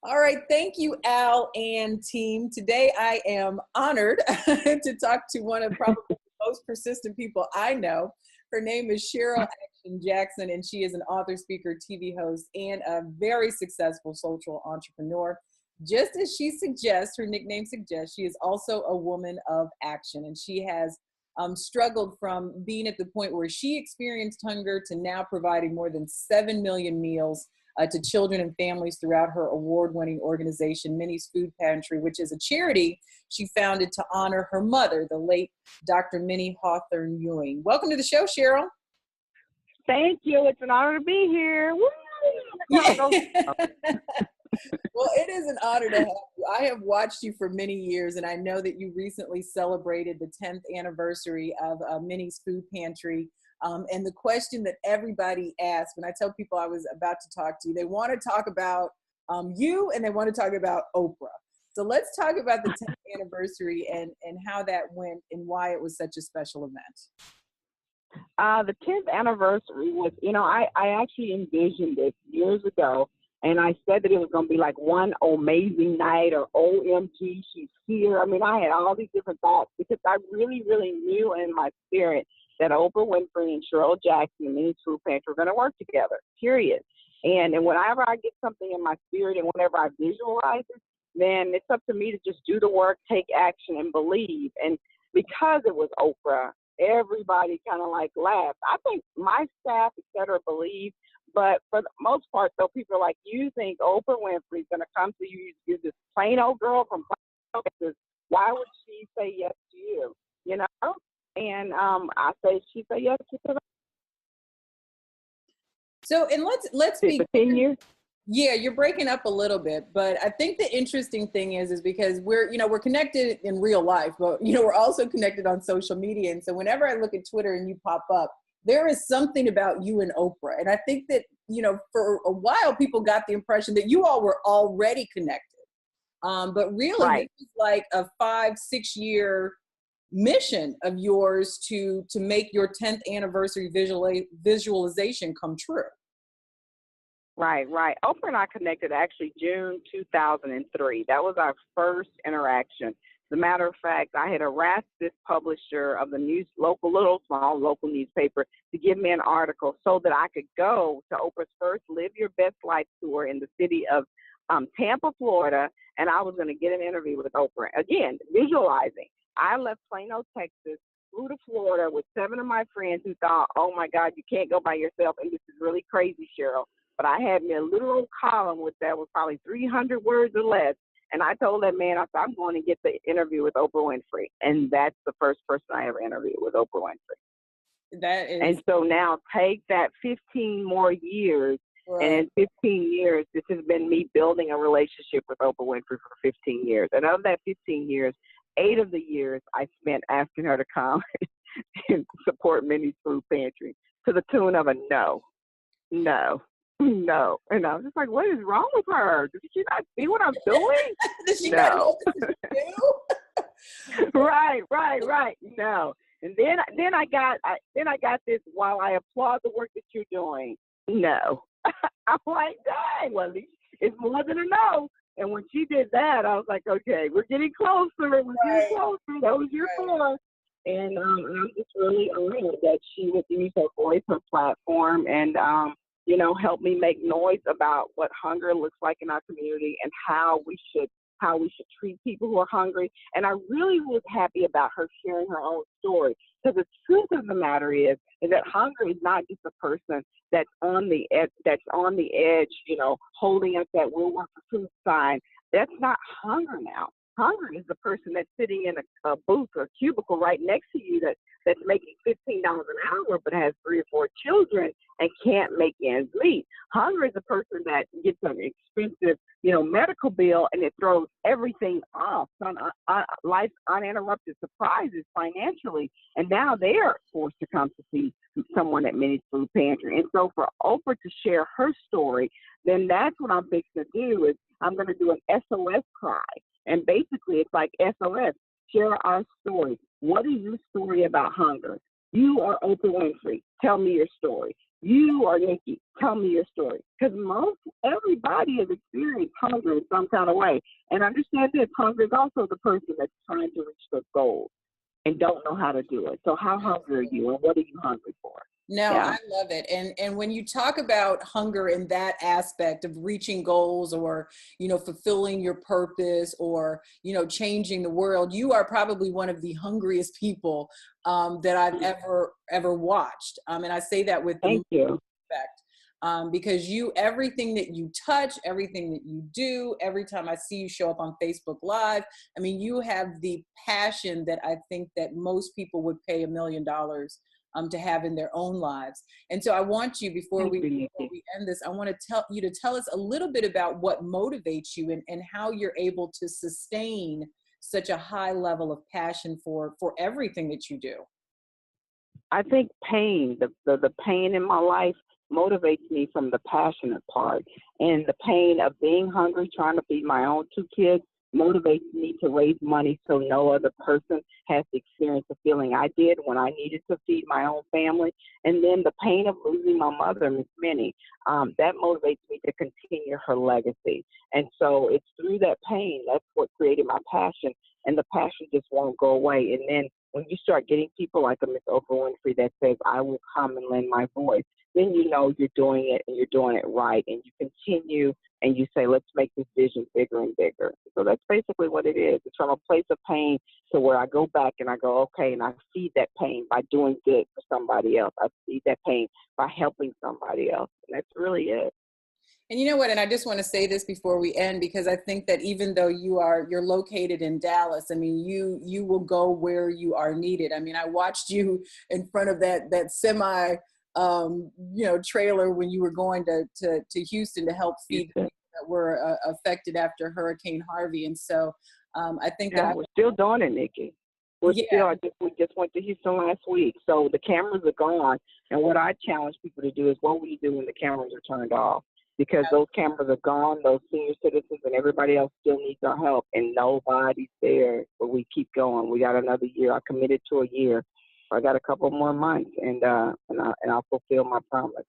All right, thank you, Al and team. Today I am honored to talk to one of probably the most persistent people I know. Her name is Cheryl Action Jackson, and she is an author, speaker, TV host, and a very successful social entrepreneur. Just as she suggests, her nickname suggests, she is also a woman of action, and she has struggled from being at the point where she experienced hunger to now providing more than 7 million meals to children and families throughout her award-winning organization, Minnie's Food Pantry, which is a charity she founded to honor her mother, the late Dr. Minnie Hawthorne Ewing. Welcome to the show, Cheryl. Thank you. It's an honor to be here. Woo! Yeah. Well, it is an honor to have you. I have watched you for many years, and I know that you recently celebrated the 10th anniversary of Minnie's Food Pantry. And the question that everybody asks when I tell people I was about to talk to you, they want to talk about you and they want to talk about Oprah. So let's talk about the 10th anniversary and how that went and why it was such a special event. The 10th anniversary was, I actually envisioned it years ago, and I said that it was going to be like one amazing night or OMG, she's here. I mean, I had all these different thoughts because I really, really knew in my spirit that Oprah Winfrey and Cheryl Jackson and Minnie's Food Pantry were going to work together, period. And whenever I get something in my spirit and whenever I visualize it, then it's up to me to just do the work, take action, and believe. And because it was Oprah, everybody kind of like laughed. I think my staff, et cetera, believe, but for the most part, though, people are like, you think Oprah Winfrey's going to come to you, you're this plain old girl from Plain Texas, why would she say yes to you, you know? And I say she said yes to her. So, and let's be for 10 years. Yeah, you're breaking up a little bit, but I think the interesting thing is because we're connected in real life, but we're also connected on social media. And so whenever I look at Twitter and you pop up, there is something about you and Oprah. And I think that, for a while people got the impression that you all were already connected. But really, right. This is like a 5-6 year mission of yours to make your 10th anniversary visualization come true. Right. Oprah and I connected actually June 2003. That was our first interaction. As a matter of fact, I had harassed this publisher of the small local newspaper to give me an article so that I could go to Oprah's first Live Your Best Life tour in the city of Tampa, Florida, and I was going to get an interview with Oprah. Again, visualizing. I left Plano, Texas, flew to Florida with 7 of my friends who thought, oh, my God, you can't go by yourself, and this is really crazy, Cheryl. But I had me a literal column that was probably 300 words or less, and I told that man, I said, I'm going to get the interview with Oprah Winfrey, and that's the first person I ever interviewed with Oprah Winfrey. That is. And so now take that 15 more years, right. And in 15 years, this has been me building a relationship with Oprah Winfrey for 15 years. And of that 15 years, 8 of the years I spent asking her to come and support Minnie's Food Pantry to the tune of a no. And I was just like, what is wrong with her? Does she not see what I'm doing? Does she not know what to do? Right. No. And then I got this, while I applaud the work that you're doing, no. I'm like, dang, well, it's more than a no. And when she did that, I was like, okay, we're getting closer. We're getting closer. That was your fault. And I'm just really honored that she would use her voice, her platform, and help me make noise about what hunger looks like in our community and how we should treat people who are hungry. And I really was happy about her sharing her own story, because the truth of the matter is that hunger is not just a person that's on the edge, holding up that we'll work for food sign. That's not hunger now. Hunger is the person that's sitting in a booth or cubicle right next to you that's making $15 an hour but has 3 or 4 children and can't make ends meet. Hunger is a person that gets an expensive, medical bill and it throws everything off. Life's uninterrupted surprises financially, and now they are forced to come to see someone at Minnie's Food Pantry. And so for Oprah to share her story, then that's what I'm fixing to do. Is I'm going to do an SOS cry. And basically, it's like SOS, share our story. What is your story about hunger? You are Oprah Winfrey. Tell me your story. You are Nikki. tell me your story. Because everybody has experienced hunger in some kind of way. And understand this, hunger is also the person that's trying to reach their goals and don't know how to do it. So how hungry are you, and what are you hungry for? No, Yeah. I love it. And when you talk about hunger in that aspect of reaching goals, or, fulfilling your purpose, or, changing the world, you are probably one of the hungriest people that I've ever watched. And I say that with the respect, because everything that you touch, everything that you do, every time I see you show up on Facebook Live, I mean, you have the passion that I think that most people would pay $1 million to have in their own lives. And so I want you, before we end this, I want to tell us a little bit about what motivates you, and how you're able to sustain such a high level of passion for everything that you do. I think pain, the pain in my life motivates me from the passionate part. And the pain of being hungry, trying to feed my own 2 kids, motivates me to raise money so no other person has to experience the feeling I did when I needed to feed my own family. And then the pain of losing my mother, Miss Minnie, that motivates me to continue her legacy. And so it's through that pain, that's what created my passion, and the passion just won't go away. And then when you start getting people like a Miss Oprah Winfrey that says, I will come and lend my voice, then you know you're doing it, and you're doing it right, and you continue and you say, let's make this vision bigger and bigger. So that's basically what it is. It's from a place of pain to where I go back and I go, okay, and I feed that pain by doing good for somebody else. I feed that pain by helping somebody else. And that's really it. And you know what, and I just want to say this before we end, because I think that even though you're located in Dallas, I mean, you will go where you are needed. I mean, I watched you in front of that semi trailer when you were going to Houston to help feed the people that were affected after Hurricane Harvey. And so I think that we're still doing it, Nikki. We just went to Houston last week. So the cameras are gone. And what I challenge people to do is, what will you do when the cameras are turned off? Because those cameras are gone, those senior citizens and everybody else still needs our help, and nobody's there. But we keep going. We got another year. I committed to a year. I got a couple more months, and I'll fulfill my promise.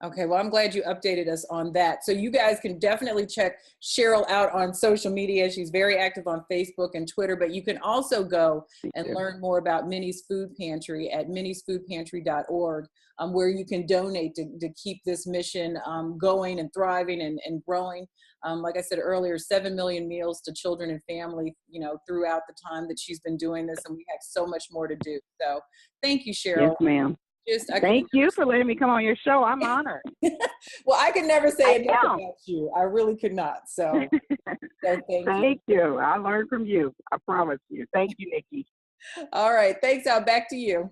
Okay, well, I'm glad you updated us on that. So you guys can definitely check Cheryl out on social media. She's very active on Facebook and Twitter, but you can also go and learn more about Minnie's Food Pantry at minniesfoodpantry.org, where you can donate to keep this mission going and thriving and growing. Like I said earlier, 7 million meals to children and family, throughout the time that she's been doing this, and we have so much more to do. So thank you, Cheryl. Yes, ma'am. Thank you for letting me come on your show. I'm honored. Well, I could never say enough about you. I really could not. So thank you. I learned from you. I promise you. Thank you, Nikki. All right. Thanks, Al. Back to you.